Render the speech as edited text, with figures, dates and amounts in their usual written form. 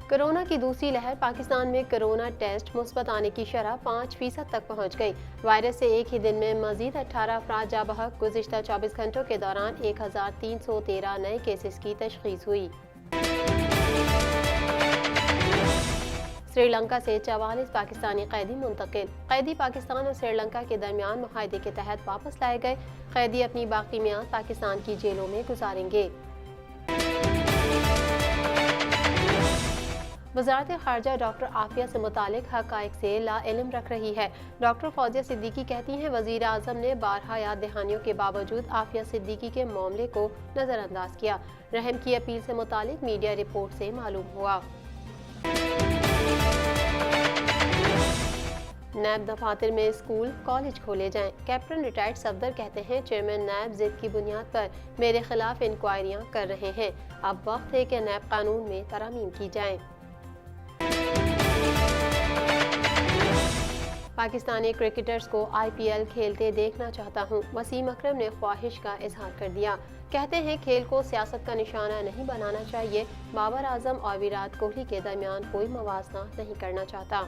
Corona की दूसरी लहर। पाकिस्तान में कोरोना टेस्ट मुस्बत आने की शरह 5% तक पहुंच गई। वायरस से एक ही दिन में मजीद 18 अफराद जा बहक। गुज़िश्ता 24 घंटों के दौरान 1313 नए केसेस की तशखीस हुई। श्रीलंका से 44 पाकिस्तानी कैदी मुंतकिल। कैदी पाकिस्तान और श्रीलंका के दरमियान मुआहदे के तहत वापस लाए गए। कैदी अपनी बाकी मियाद पाकिस्तान की जेलों में गुजारेंगे। वज़ारत ख़ारजा डॉक्टर आफिया से मुतालिक हक़ाइक़ से लाइल्म रख रही है। डॉक्टर फौजिया सिद्दीकी कहती हैं, वज़ीर आज़म ने बारहा याद दहानियों के बावजूद आफिया सिद्दीकी के मामले को नज़रअंदाज किया। रहम की अपील से मुतालिक मीडिया रिपोर्ट से मालूम हुआ। नैब दफातर में स्कूल कॉलेज खोले जाएं। कैप्टन रिटायर्ड सफदर कहते हैं, चेयरमैन नैब जिद की बुनियाद पर मेरे खिलाफ इंक्वायरियां कर रहे हैं। अब वक्त है कि नैब कानून में तरमीम की जाए। पाकिस्तानी क्रिकेटर्स को IPL खेलते देखना चाहता हूं। वसीम अकरम ने ख्वाहिश का इजहार कर दिया। कहते हैं, खेल को सियासत का निशाना नहीं बनाना चाहिए। बाबर आजम और विराट कोहली के दरमियान कोई मवाजना नहीं करना चाहता।